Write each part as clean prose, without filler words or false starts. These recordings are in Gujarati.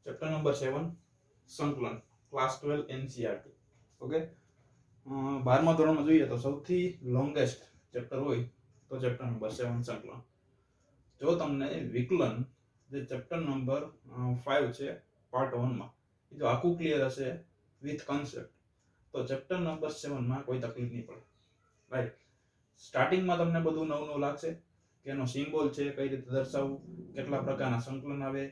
ચેપ્ટર નંબર 7 સંકલન ક્લાસ 12 એનસીઆરટી. ઓકે, 12મા ધોરણમાં જોઈએ તો સૌથી લોંગેસ્ટ ચેપ્ટર હોય તો ચેપ્ટર નંબર 7 સંકલન. જો તમને વિકલન જે ચેપ્ટર નંબર 5 છે પાર્ટ 1 માં એ જો આખું ક્લિયર હશે વિથ કન્સેપ્ટ તો ચેપ્ટર નંબર 7 માં કોઈ તકલીફ નહીં પડે. રાઈટ, સ્ટાર્ટિંગમાં તમને બધું નવું લાગશે કે એનો સિમ્બોલ છે, કઈ રીતે દર્શાવવું, કેટલા પ્રકારના સંકલન આવે,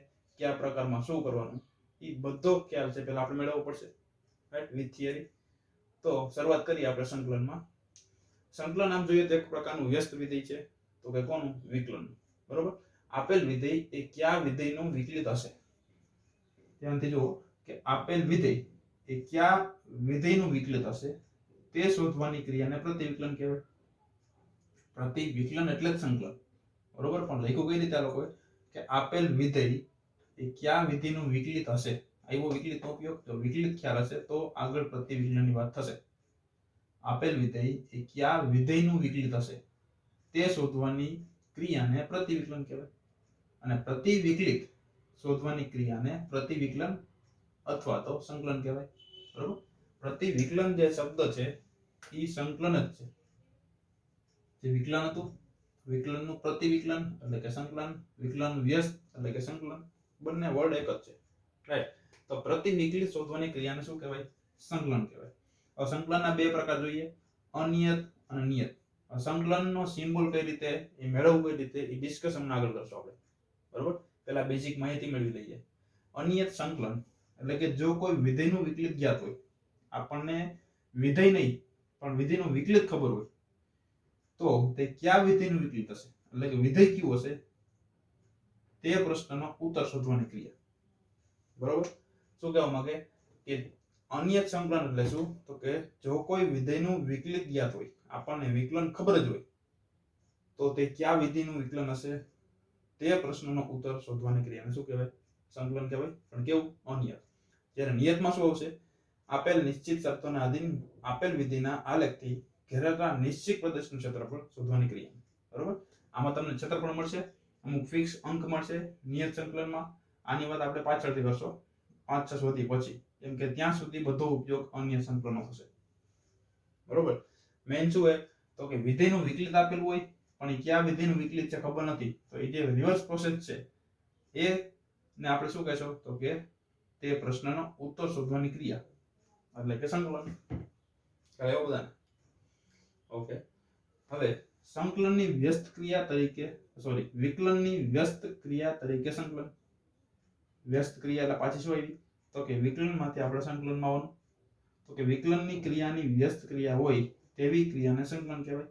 કયા પ્રકારમાં શું કરવાનું, એ બધો ખ્યાલ છે પહેલા આપણે મેળવવો પડશે. Right, with theory. તો શરૂઆત કરીએ આપણે સંકલનમાં. સંકલન આમ જોઈએ તો એક પ્રકારનું વ્યસ્ત વિધેય છે, તો કે કોનું? વિકલન. બરોબર, આપેલ વિધેય એ કયા વિધેયનું વિકલિત હશે? ધ્યાનથી જુઓ કે આપેલ વિધેય એ કયા વિધેયનું વિકલિત હશે તે શોધવાની ક્રિયાને પ્રતિવિકલન કહેવાય. પ્રતિવિકલન એટલે જ સંકલન. બરોબર, પણ લખ્યું કઈ રીતે આ લોકોએ કે આપેલ વિધેય એ કયા વિધેયનું વિકલિત હશે. આવ્યો વિકલિતનો ઉપયોગ, જો વિકલિત ખ્યાલ હશે તો આગળ પ્રતિવિકલનની વાત થશે. આપેલ વિધેય એ કયા વિધેયનું વિકલિત હશે તે શોધવાની ક્રિયાને પ્રતિવિકલન કહેવાય. અને પ્રતિવિકલિત શોધવાની ક્રિયાને પ્રતિવિકલન અથવા તો સંકલન કહેવાય. બરોબર, પ્રતિવિકલન જે શબ્દ છે એ સંકલન જ છે. જે વિકલન હતું, વિકલનનું પ્રતિવિકલન એટલે કે સંકલન, વિકલન વ્યસ્ત એટલે કે સંકલન, બંને વર્ડ એક જ છે. રાઈટ, તો પ્રતિવિકલિત શોધવાની ક્રિયાને શું કહેવાય? સંકલન કહેવાય. હવે સંકલનના બે પ્રકાર જોઈએ, અનિયત અને નિયત. સંકલનનો સિમ્બોલ કઈ રીતે એ મેળવવું, કઈ રીતે એ ડિસ્કશન આગળ કરશું આપણે. બરોબર, પહેલા બેઝિક માહિતી મેળવી લઈએ. અનિયત સંકલન એટલે કે જો કોઈ વિધેયનું વિકલિત જ્ઞાત હોય, આપણને વિધેય નહીં પણ વિધેયનું વિકલિત ખબર હોય તો તે કયા વિધેયનું વિકલિત હશે, એટલે કે વિધેય કયું હશે તે પ્રશ્નનો ઉત્તર શોધવાની ક્રિયા. બરોબર, શું કહેવા માંગે કે અનિયત સંકલન એટલે શું? તો કે જો કોઈ વિધેયનું વિકલિત જ્ઞાત હોય, આપણને વિકલન ખબર જ હોય, તો તે કયા વિધેયનું વિકલન હશે તે પ્રશ્નનો ઉત્તર શોધવાની ક્રિયાને શું કહેવાય? સંકલન કહેવાય. પણ કેવું? અનિયત. જ્યારે નિયતમાં શું આવશે? આપેલ નિશ્ચિત શરતોને આધીન આપેલ વિધેયના આલેખથી ઘેરાતા નિશ્ચિત પ્રદેશનું ક્ષેત્રફળ શોધવાની ક્રિયા. બરોબર, આમાં તમને ક્ષેત્રફળ મળશે, અમુક ફિક્સ અંક મળશે નિયત સંકલનમાં. આની વાત આપણે પાછળથી કરશો 5-6 સુધી પછી, કેમ કે ત્યાં સુધી બધો ઉપયોગ અનિયત સંકલનનો થશે. બરોબર, મેઇન શું હોય તો કે વિધેયનું વિકલિત આપેલું હોય પણ એ કયા વિધેયનું વિકલિત છે ખબર નથી, તો એ જે રિવર્સ પ્રોસેસ છે એ ને આપણે શું કહેશો તો કે તે પ્રશ્નનો ઉત્તર શોધવાની ક્રિયા એટલે કે સંકલન. ખ્યાલ બધાને? ઓકે, હવે સંકલનની વ્યસ્ત ક્રિયા તરીકે વિકલનની વ્યસ્ત ક્રિયા તરીકે સંકલન. વ્યસ્ત ક્રિયા એટલે પાછી શું આવી તો કે વિકલનમાંથી આપણે સંકલનમાં આવવાનું. તો કે વિકલનની ક્રિયાની વ્યસ્ત ક્રિયા હોય તેવી ક્રિયાને સંકલન કહેવાય.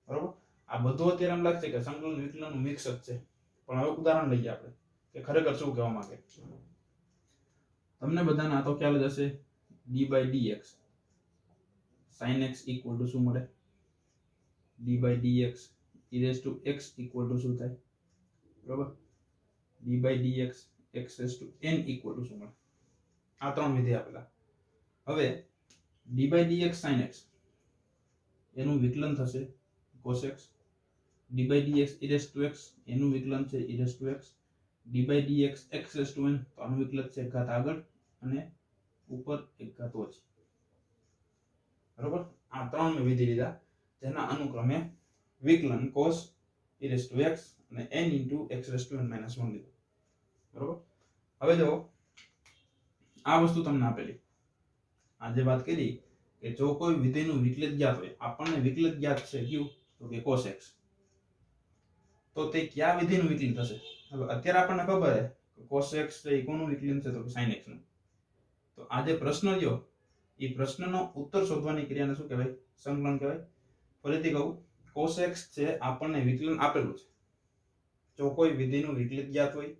બરોબર, આ બધું અત્યારે એમ લાગશે કે સંકલન વિકલનનું મિક્સ જ છે, પણ હવે ઉદાહરણ લઈએ આપણે કે ખરેખર શું કહેવા માંગે. તમને બધાને આ તો ખ્યાલ જ હશે, d/dx sin x equal to શું મળે? d/dx e⁻x ઇક્વલ ટુ શું થાય? બરોબર, d/dx x⁻n ઇક્વલ ટુ શું મળે? આ ત્રણ વિધેય આપેલા. હવે d/dx sin x એનું વિકલન થશે cos x, d/dx e⁻x એનું વિકલન છે e⁻x, d/dx x⁻n તો આનું વિકલન છે ઘાત આગળ અને ઉપર એક ઘાત ઓછી. બરોબર, આ ત્રણ મેં વિધિ લીધા જેના અનુક્રમે વિકલન cos e⁻x અને n * x⁻n - 1 લીધું. બરોબર, હવે જો આ વસ્તુ તમને આપેલી, આજે વાત કરી કે જો કોઈ વિધેયનું વિકલિત જ્ઞાત હોય, આપણને વિકલિત જ્ઞાત છે કયું તો કે cos x, તો તે કયા વિધેયનું વિકલિત થશે? હવે અત્યારે આપણને ખબર છે કે cos x છે એ કોનું વિકલન છે તો કે sin x નું. તો આ જે પ્રશ્ન રહ્યો એ પ્રશ્નનો ઉત્તર શોધવાની ક્રિયાને શું કહેવાય? સંકલન કહેવાય. ફરીથી કહું, cos x છે આપણને વિકલન આપેલું છે. જો કોઈ વિધેયનું વિકલિત જ્ઞાત હોય,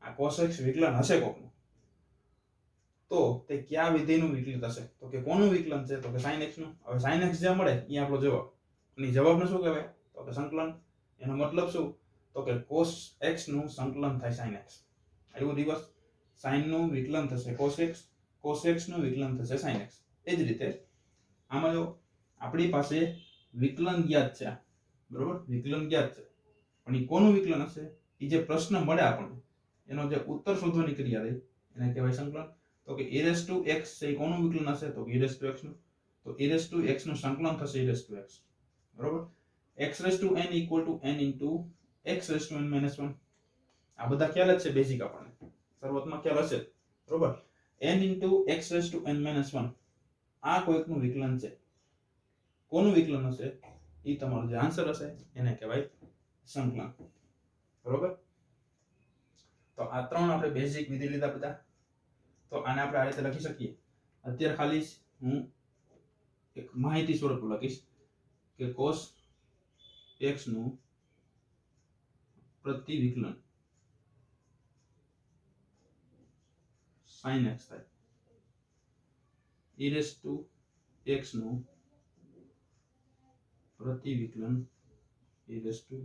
આ cos x વિકલન હશે કોકનું, તો તે કયા વિધેયનું વિકલિત હશે તો કે કોનું વિકલન છે તો કે sin x નું. હવે sin x જે મળે એ આપણો જવાબ, અને જવાબને શું કહેવાય તો કે સંકલન. એનો મતલબ શું તો કે cos x નું સંકલન થાય sin x. આવ્યું રિવર્સ, sin નું વિકલન થશે cos x, cos x નું વિકલન થશે sin x. એ જ રીતે આમાં જો આપણી પાસે વિકલન જ્ઞાત છે, બરોબર, વિકલન જ્ઞાત છે, પણ એ કોનું વિકલન હશે? એ જે પ્રશ્ન મળે આપણને એનો જે ઉત્તર શોધવાની ક્રિયા રહી એને કહેવાય સંકલન. તો કે e રેસ ટુ x છે એ કોનું વિકલન હશે? તો e રેસ ટુ x નું. તો e રેસ ટુ x નું સંકલન થશે e રેસ ટુ x. બરોબર. x raise to n equal to n into x raise to n minus 1. આ બધા ખ્યાલ જ છે બેઝિક આપણને શરૂઆતમાં ખ્યાલ હશે. બરોબર. n into x raise to n minus 1 આ કોઈકનું વિકલન છે. કોનું વિકલન હશે એ તમારો જે આન્સર હશે એને કહેવાય સંકલન. બરોબર. તો આ ત્રણ આપણે બેઝિક વિધિ લીધા બધા. તો આને આપણે આ રીતે લખી શકીએ. અત્યારે ખાલી હું એક માહિતી સ્વરૂપ લખીશ કે cos x નું પ્રતિવિકલન sin x થાય. e રેસ ટુ x નું પ્રતિવિકલન e રેસ ટુ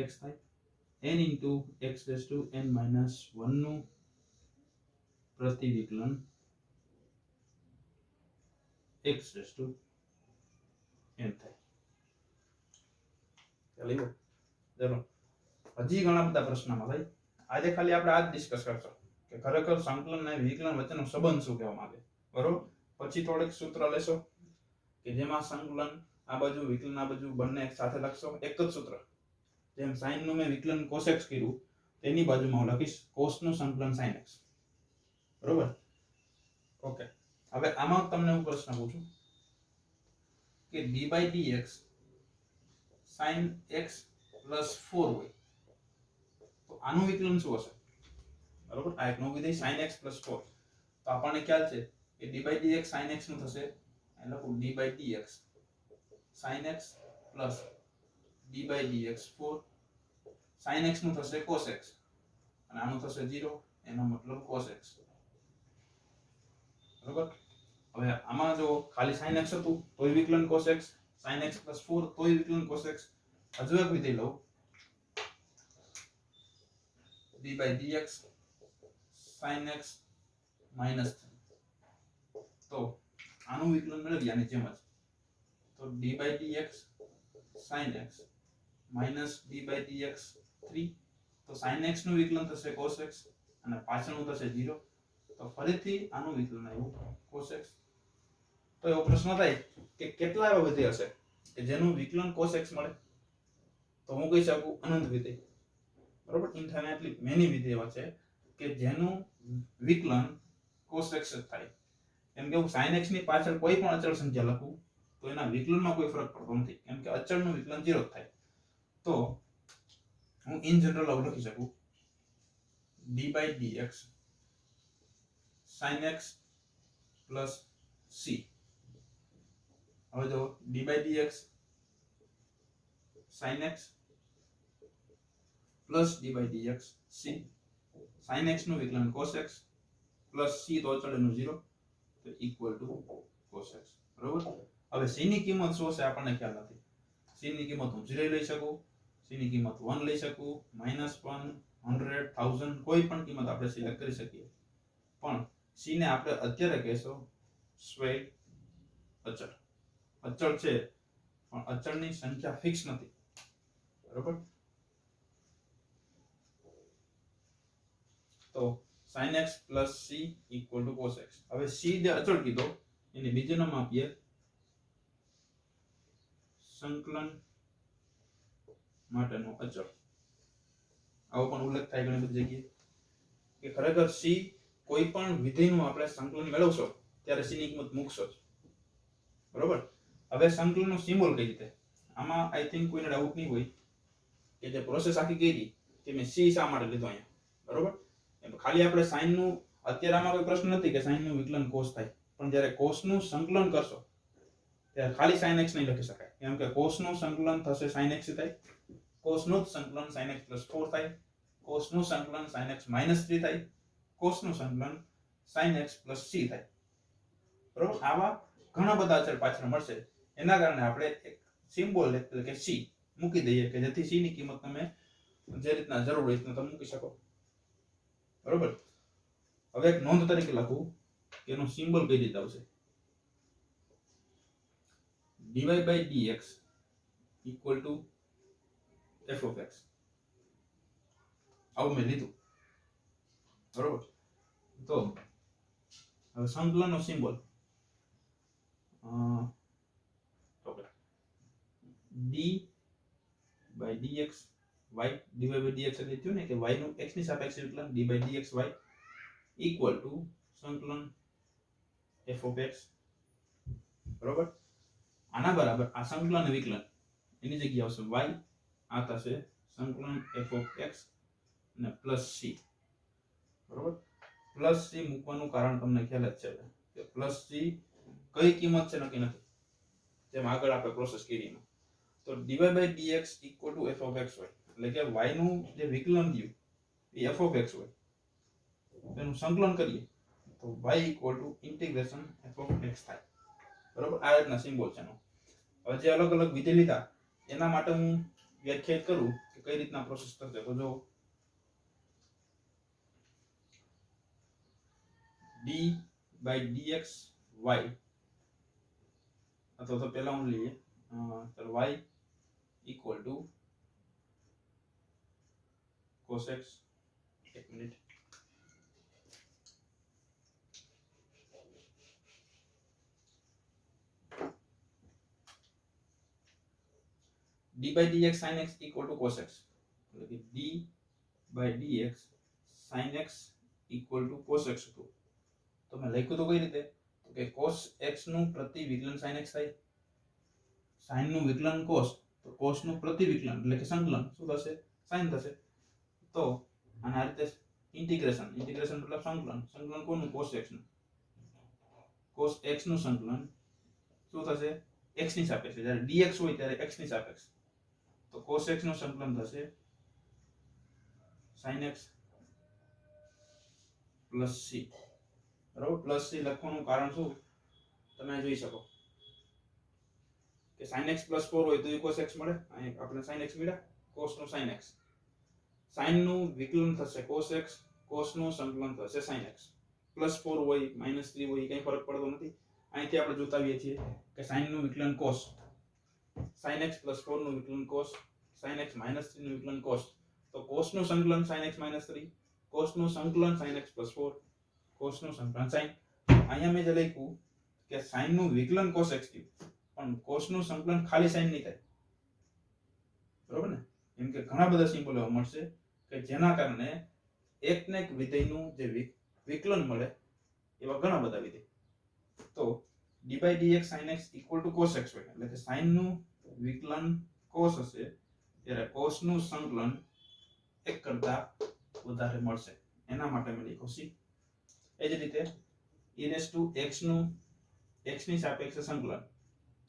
x થાય. n into x raise to n minus 1 નું પ્રતિવિકલન x રેસ ટુ n થાય. ચલો હજી ઘણા બધા પ્રશ્નમાં ભાઈ આજે ખાલી આપણે આ જ ડિસ્કસ કરશો કે ખરેખર સંકલન અને વિકલન વચ્ચેનો સંબંધ શું કહેવા માંગે. બરોબર. પછી થોડીક સૂત્ર લેશો કે જેમાં સંકલન આ બાજુ વિકલન આ બાજુ બંને સાથે લખશો એક જ સૂત્ર. જેમ sin નું મેં વિકલન cos x કર્યું તેની બાજુમાં હું લખીશ cos નું સંકલન sin x. બરોબર. ઓકે. હવે આમાં તમને હું પ્રશ્ન પૂછું કે d/dx sin x plus 4 હોય તો આનું વિકલન શું હશે? બરોબર. આ એક નવું વિધેય sin x plus 4. તો આપણને ખ્યાલ છે કે d/dx sin x નું થશે એટલે લખું d/dx sin x plus d/dx 4 sin x નું થશે cos x અને આનું થશે 0 એનો મતલબ cos x. બરોબર. હવે આમાં જો ખાલી sin x હતું તોય વિકલન cos x, sin x plus 4 તોય વિકલન cos x. હજુ એક વિધેય લઉં d/dx sin x minus 3 તો આનું વિકલન મેળવી આની જેમ જ. તો d/dx sin x minus d/dx 3 તો sin x નું વિકલન થશે cos x અને પાછળનું થશે 0. તો ફરીથી આનું વિકલન આવ્યું cos x. તો એવો પ્રશ્ન થાય કે કેટલા એવા વિધેય હશે કે જેનું વિકલન cos x મળે? તો હું કહી શકું અનંત વિધેય. બરોબર. ઇન્ફાઇનાઇટલી મેની વિધેય એવા છે કે જેનું વિકલન cos x જ થાય. એમ કે હું sin x ની પાછળ કોઈ પણ અચળ સંખ્યા લખું તો એના વિકલનમાં કોઈ ફરક પડતો નથી કેમ કે અચળનું વિકલન 0 જ થાય. તો હું ઇન જનરલ આવું લખી શકું d/dx sin x plus c. હવે જો d/dx sin x plus d/dx c sin x નું વિકલન cos x plus c તો અચળ એનું 0 તો ઇક્વલ ટુ cos x. બરોબર. હવે c ની કિંમત શું છે આપણને ખ્યાલ નથી. c ની કિંમત હું 0 લઈ શકું, c ની કિંમત 1 લઈ શકું, -1, 100, 1000 કોઈ પણ કિંમત આપણે સિલેક્ટ કરી શકીએ. પણ c ને આપણે અત્યારે કહેશો સ્વૈર અચળ. અચળ છે પણ અચળની સંખ્યા ફિક્સ નથી. બરોબર. તો sin x plus c equal to cos x. હવે c જે અચળ કીધો એને બીજું નામ આપીએ સંકલન માટેનો અચળ. આવો પણ ઉલ્લેખ થાય ઘણી બધી જગ્યાએ કે ખરેખર c કોઈ પણ વિધેયનું આપણે સંકલન મેળવશો ત્યારે c ની કિંમત મૂકશો જ. બરોબર. હવે સંકલનનો સિમ્બોલ કઈ રીતે? આમાં આઈ થિંક કોઈને ડાઉટ નહીં હોય કે જે પ્રોસેસ આખી કરી કે મેં c શા માટે લીધો અહીંયા. બરોબર. ખાલી આપણે sin નું અત્યારે આમાં કોઈ પ્રશ્ન નથી કે sin નું વિકલન cos થાય. પણ જ્યારે cos નું સંકલન કરશો ત્યારે ખાલી sin x નહીં લખી શકાય કેમ કે cos નું સંકલન થશે sin x થાય, cos નું સંકલન sin x plus 4 થાય, cos નું સંકલન sin x minus 3 થાય, cos નું સંકલન sin x plus c થાય. બરોબર. આવા ઘણા બધા અચળ પાછળ મળશે. એના કારણે આપણે એક સિમ્બોલ એટલે કે c મૂકી દઈએ કે જેથી c ની કિંમત તમે જે રીતના જરૂર હોય તમે મૂકી શકો. બરોબર. હવે એક નોંધ તરીકે લખું કે એનો સિમ્બોલ કઈ રીતે આવશે. dy/dx equal to f of x. આવું મેં લીધું. બરોબર. તો હવે સંકલનનો symbol d by dx y dy by dx એટલે થયું ને કે y નું x ની સાપેક્ષે વિકલન d by dx y equal to સંકલન f of x બરોબર. આના બરાબર આ સંકલન વિકલન એની જગ્યાએ આવશે y, આ થશે સંકલન f of x અને પ્લસ c બરોબર. પ્લસ c મૂકવાનું કારણ તમને ખ્યાલ જ છે કે પ્લસ c કઈ કિંમત છે નક્કી નથી, જેમ આગળ આપણે પ્રોસેસ કરી એમાં. તો dy by dx equal to f of x હોય એટલે કે y નું જે વિકલન થયું એ f of x હોય, તેનું સંકલન કરીએ તો y equal to integration f of x થાય બરોબર. આ રીતના સિમ્બોલ છે એનો. હવે જે અલગ અલગ વિધેય લીધા એના માટે હું વ્યાખ્યાયિત કરું કે કઈ રીતના પ્રોસેસ થશે. તો જો d by dx y અથવા તો પહેલા હું લઈએ ચાલો y equal to cos x, એક minute, d by dx sin x equal to cos x એટલે કે d by dx sin x equal to cos x હતું. તો મેં લખ્યું તો કઈ રીતે તો કે cos x નું પ્રતિ વિકલન sin x થાય, sin નું વિકલન cos તો cos નું પ્રતિ વિકલન એટલે કે સંકલન શું થશે sin થશે. તો આના રીતે ઇન્ટિગ્રેશન મતલબ સંકલન કોનું cos x નું, cos x નું સંકલન શું થશે x ની સાપેક્ષે, જ્યારે dx હોય ત્યારે x ની સાપેક્ષે. તો cos x નું સંકલન થશે sin x પ્લસ c બરાબર. પ્લસ c લખવાનું કારણ શું તમે જોઈ શકો કે sin x પ્લસ 4 હોય તો એ cos x મળે, અહીં આપણે sin x મળ્યા, cos નું sin x, sin નું વિકલન થશે cos x, cos નું સંકલન થશે sin x. પ્લસ 4 હોય માઈનસ 3 હોય કઈ ફરક પડતો નથી. અહીંથી આપણે જોતા આવીએ છીએ કે sin નું વિકલન cos, sin x પ્લસ 4 નું વિકલન cos, sin x માઈનસ 3 નું વિકલન cos. તો cos નું સંકલન sin x માઈનસ 3, cos નું સંકલન sin x પ્લસ 4, cos નું સંકલન sin. અહીંયા મેં જે લખ્યું કે sin નું વિકલન cos x થયું પણ cos નું સંકલન ખાલી sin નહીં થાય બરોબર ને. એમ કે ઘણા બધા સિમ્બોલ એવા મળશે કે જેના કારણે એક ને એક વિધેયનું જે વિકલન મળે એવા ઘણા બધા વિધેય. તો d by dx sin x equal to cos x હોય એટલે કે sin નું વિકલન cos હશે ત્યારે cos નું સંકલન એક કરતા વધારે મળશે, એના માટે મેં લખ્યું c. એ જ રીતે e raised to x નું x ની સાપેક્ષે સંકલન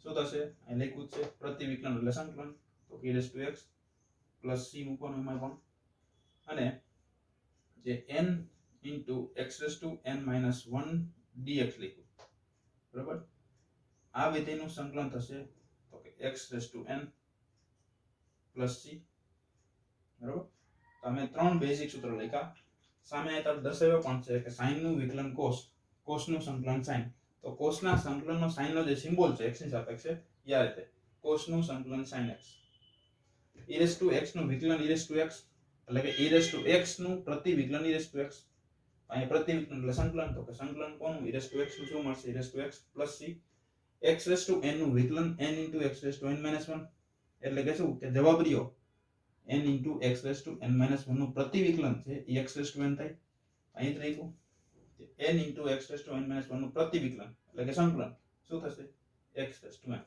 શું થશે, અહીં લખ્યું છે પ્રતિ વિકલન એટલે સંકલન. તો e raised to x plus c મૂકવાનું એમાં પણ, અને જે n into x raised to n minus 1 dx લખ્યું બરાબર. આ વિધેયનું સંકલન થશે તો કે x raised to n plus c બરાબર. તો અમે ત્રણ બેઝિક સૂત્ર લખ્યા. સામે આ તરફ દર્શાવ્યો પણ છે કે sin નું વિકલન cos, cos નું સંકલન sin. તો cos ના સંકલનનો sin નો જે સિમ્બોલ છે x ની સાપેક્ષે એ આ રીતે cos નું સંકલન sin x. e raised to x નું વિકલન e raised to x એટલે કે e raised to x નું પ્રતિ વિકલન e raised to x. અહીં પ્રતિ વિકલન એટલે સંકલન, તો કે સંકલન કોનું e raised to x નું શું મળશે e raised to x plus c. x raised to n નું વિકલન n into x raised to n minus 1 એટલે કે શું કે જવાબ રહ્યો n into x raised to n minus 1 નું પ્રતિ વિકલન છે એ x raised to n થાય. અહીં જ લખ્યું n into x raised to n minus 1 નું પ્રતિ વિકલન એટલે કે સંકલન શું થશે x raised to n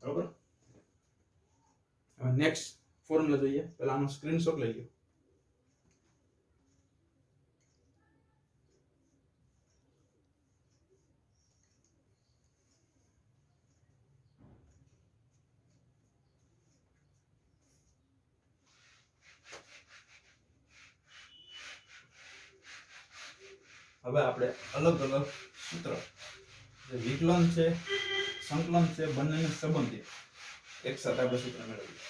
બરોબર. હવે નેક્સ્ટ ફોર્મ્યુલા જોઈએ. પહેલા આનો સ્ક્રીનશોટ લઈ લો. હવે આપણે અલગ અલગ સૂત્ર જે વિકલન છે સંકલન છે બંનેને સંબંધિત એક સાથે આપણે સૂત્ર મેળવીએ.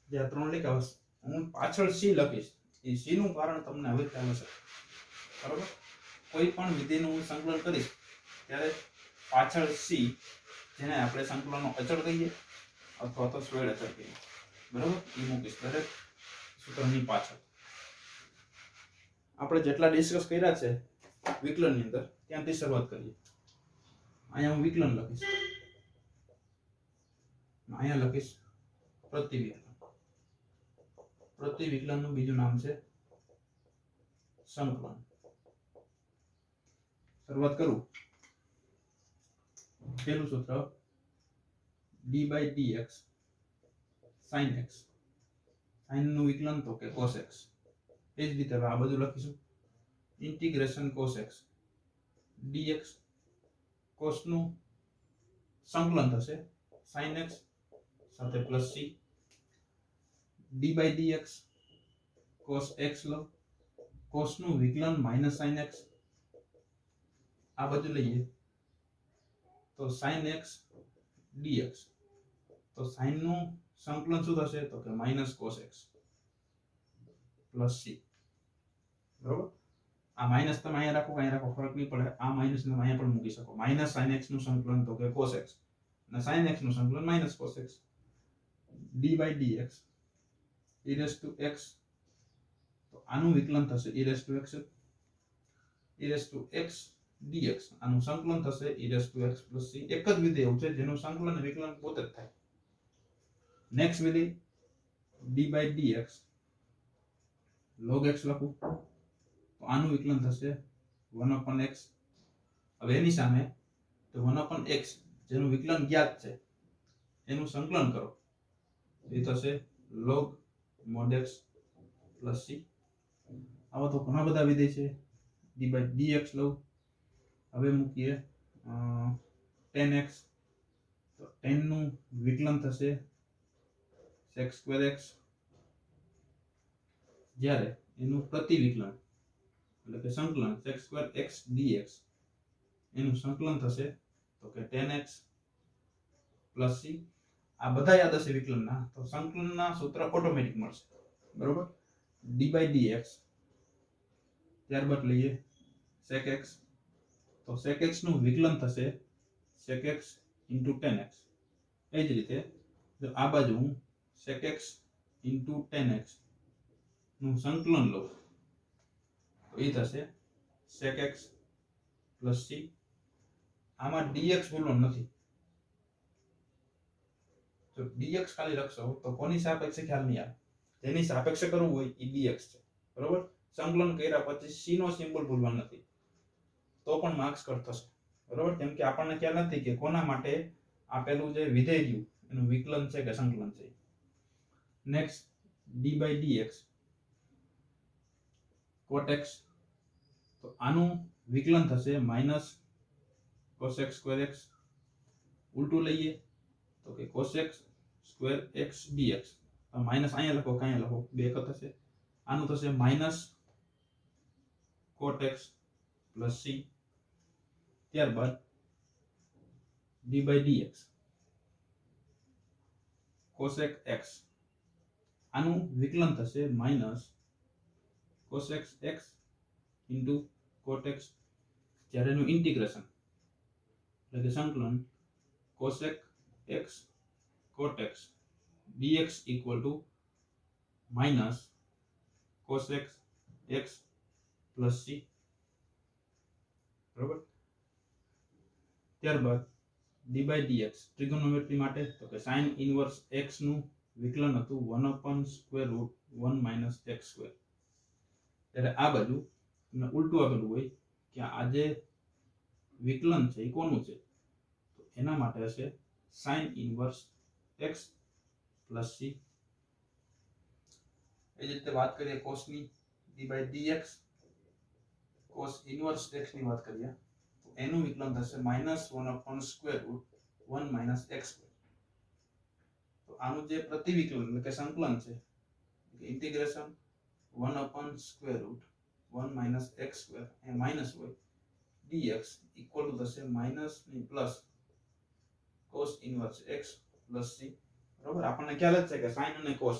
જે આ ત્રણ લખ્યા હશે હું પાછળ c લખીશ, એ c નું કારણ તમને હવે ખ્યાલ હશે બરોબર. કોઈ પણ વિધેયનું હું સંકલન કરીશ ત્યારે પાછળ c જેને આપણે સંકલનનો અચળ કહીએ અથવા તો સ્વેડ અચળ કહીએ બરોબર, એ મૂકીશ દરેક સૂત્રની પાછળ. આપણે જેટલા ડિસ્કસ કર્યા છે વિકલનની અંદર ત્યાંથી શરૂઆત કરીએ. અહીંયા હું વિકલન લખીશ, અહીંયા લખીશ પ્રતિવિકલન. પ્રતિવિકલનનું બીજું નામ છે સંકલન. શરૂઆત કરું. પહેલું સૂત્ર d by dx sin x. sin નું વિકલન તો કે cos x. એ જ રીતે આ બધું લખીશું integration cos x dx. cos નું સંકલન થશે sin x સાથે plus c. d by dx cos x લો, cos નું વિકલન માઇનસ sin x. આ બધું લઈએ તો sin x dx. તો sin નું સંકલન શું થશે તો કે minus cos x plus c. બરોબર. આ માઇનસ તમે અહીંયા રાખો અહીંયા રાખો ફરક નહીં પડે. આ માઇનસ તમે અહીંયા પણ મૂકી શકો. માઇનસ sin x નું સંકલન તો કે cos x અને sin x નું સંકલન minus cos x. d by dx e raised to x. તો આનું વિકલન થશે e raised to x. e raised to x dx. આનું સંકલન થશે e raised to x plus c. એક જ વિધેય એવું છે જેનું સંકલન અને વિકલન પોતે જ થાય. નેક્સ્ટ વિધેય d by dx log x લખું તો આનું વિકલન થશે 1/x. હવે એની સામે તો 1/x જેનું વિકલન જ્ઞાત છે એનું સંકલન કરો એ થશે log mod x plus c. આવા તો ઘણા બધા વિધેય છે. d by dx લઉં. હવે મૂકીએ tan x. તો tan નું વિકલન થશે sec square x. જ્યારે એનું પ્રતિવિકલન એટલે કે સંકલન sec square x dx એનું સંકલન થશે તો કે tan x plus c. આ બધા યાદ હશે વિકલનના તો સંકલનના સૂત્ર ઓટોમેટિક મળશે. બરોબર. d by dx ત્યારબાદ લઈએ sec x. તો sec x નું વિકલન થશે sec x into tan x. એ જ રીતે જો આ બાજુ હું sec x into tan x નું સંકલન લઉં તો એ થશે sec x plus c. આમાં dx ભૂલવાનું નથી. જો dx ખાલી લખશો તો કોની સાપેક્ષે ખ્યાલ નહીં આવે. જેની સાપેક્ષે કરવું હોય એ dx છે. બરોબર. સંકલન કર્યા પછી c નો સિમ્બોલ ભૂલવાનો નથી તો પણ માર્ક્સ કટ થશે. બરોબર. કેમ કે આપણને ખ્યાલ નથી કે કોના માટે આપેલું જે વિધેય રહ્યું એનું વિકલન છે કે સંકલન છે. Next d by dx cot x. તો આનું વિકલન થશે minus cos x square x. ઉલટું લઈએ તો કે cos x square x dx. Minus અહીંયા લખો કે અહીંયા લખો બે એક થશે. આનું થશે minus cot x plus c. ત્યારબાદ d by dx cosec x. આનું વિકલન થશે minus cosec x into cot x. જ્યારે એનું ઇન્ટિગ્રેશન એટલે કે સંકલન cosec x cot x dx equal to minus cosec x plus c. બરોબર. ત્યારબાદ d by dx ટ્રિગોનોમેટ્રી માટે તો કે sin ઇનવર્સ x નું વિકલન હતું 1/√1 minus x square. ત્યારે આ બાજુ તમને ઉલટું આપેલું હોય કે આ જે વિકલન છે એ કોનું છે તો એના માટે હશે sin inverse x plus c. એ જ રીતે વાત કરીએ cos ની d by dx cos inverse x ની વાત કરીએ તો એનું વિકલન થશે -1/√1 minus x square. તો આનું જે પ્રતિવિકલન એટલે કે સંકલન છે ઇન્ટિગ્રેશન 1/√1 minus x square એ માઈનસ હોય dx ઇક્વલ ટુ થશે માઈનસ ની plus cos inverse x plus c. બરોબર. આપણને ખ્યાલ જ છે કે sin અને cos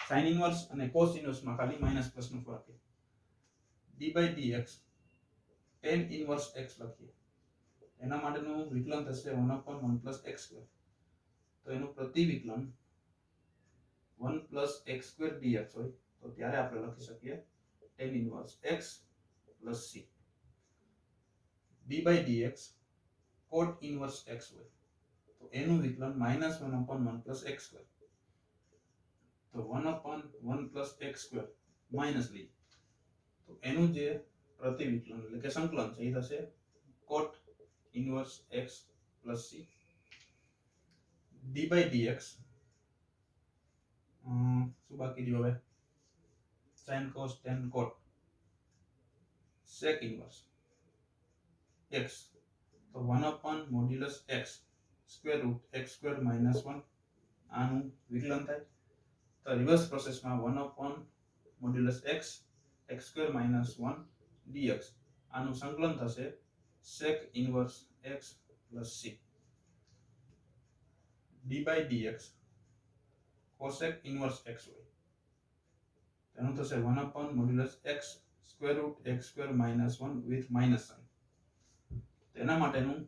sin ઇનવર્સ અને cos ઇનવર્સ માં ખાલી માઈનસ પ્લસ નો ફરક છે. d by dx tan inverse x લખીએ એના માટેનું વિકલન થશે 1/1 plus x square. તો એનું પ્રતિવિકલન 1 plus x square dx હોય તો ત્યારે આપણે લખી શકીએ tan inverse x plus c. d by dx cot inverse x હોય તો એનું વિકલન -1/1 plus x square. તો 1/1 plus x square માઇનસ લઈએ તો એનું જે પ્રતિવિકલન એટલે કે સંકલન છે એ થશે cot inverse x plus c. d by dx શું બાકી રહ્યું હવે sin cos tan cot sec inverse x તો 1/mod x square root x square minus 1 આનું વિકલન થાય તો રિવર્સ પ્રોસેસમાં 1/mod x x square minus 1 dx આનું સંકલન થશે sec inverse x plus c. d by dx cosec inverse x હોય તેનું થશે 1/mod x square root x square minus 1 with minus sign. તેના માટેનું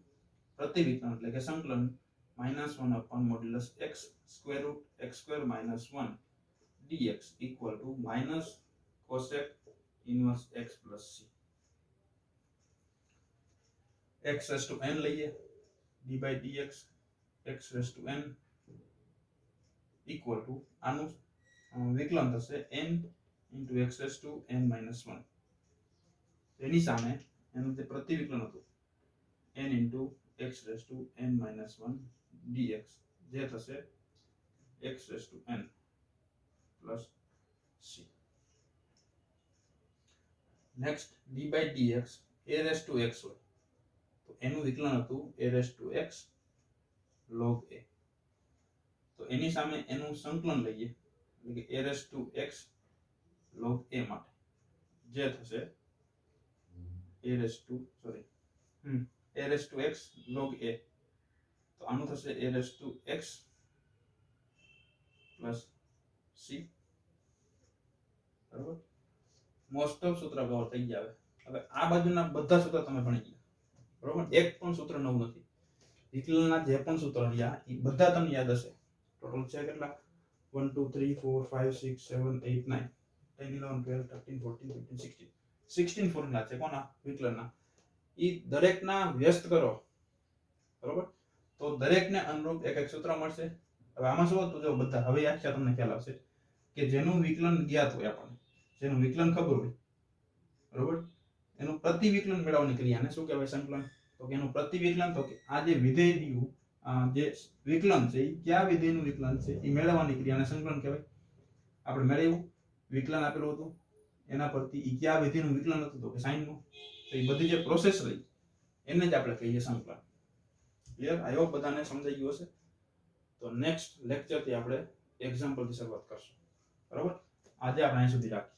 પ્રતિવિકલન એટલે કે સંકલન -1/mod x square root x square minus 1 dx equal to minus cosec inverse x plus c. x raised to n લઈએ d by dx x raised to n equal to આનું વિકલન થશે n into x raised to n minus 1. તેની સામે એનું જે પ્રતિવિકલન હતું n into x raised to n minus 1 dx જે થશે x raised to n plus c. next d by dx a raised to x હોય તો એનું વિકલન હતું a raised to x log a. તો એની સામે એનું સંકલન લઈએ એટલે કે a raised to x log a માટે જે થશે a raised to x log a. તો આનું થશે a raised to x plus c. બરાબર મોસ્ટ ઓફ સૂત્ર કવર થઈ ગયા. હવે આ બાજુના બધા સૂત્ર તમે ભણી ગયા બરાબર. એક પણ સૂત્ર નવું નથી. વિકલનના જે પણ સૂત્ર રહ્યા એ બધા તમને યાદ હશે. ટોટલ છે કેટલા 1 2 3 4 5 6 7 8 9 10 11 12 13 14 15 16 16 ફોર્મ્યુલા છે કોના વિકલનના. એ દરેકના વ્યસ્ત કરો બરોબર તો દરેકને અનુરૂપ એક એક સૂત્ર મળશે. હવે આમાં શું હતું જો બધા હવે આખ્યા તમને ખ્યાલ આવશે કે જેનું વિકલન જ્ઞાત હોય આપણને જેનું વિકલન ખબર હોય બરોબર એનું પ્રતિવિકલન મેળવવાની ક્રિયાને શું કહેવાય સંકલન. તો કે એનું પ્રતિવિકલન તો કે આ જે વિધેય દીયું જે વિકલન છે એ કયા વિધેયનું વિકલન છે એ મેળવવાની ક્રિયાને સંકલન કહેવાય. આપણે મેળવ્યું વિકલન આપેલું હતું એના પરથી એ કયા વિધેયનું વિકલન હતું તો કે સાઈનનું. તો એ બધી જે પ્રોસેસ રહી એને જ આપણે કહીએ સંકલન. ક્લિયર? આઈ હોપ બધાને સમજાઈ ગયું હશે. તો નેક્સ્ટ લેક્ચરથી આપણે એક્ઝામ્પલથી શરૂઆત કરશું બરાબર. આજે આપણે અહીં સુધી રાખીએ.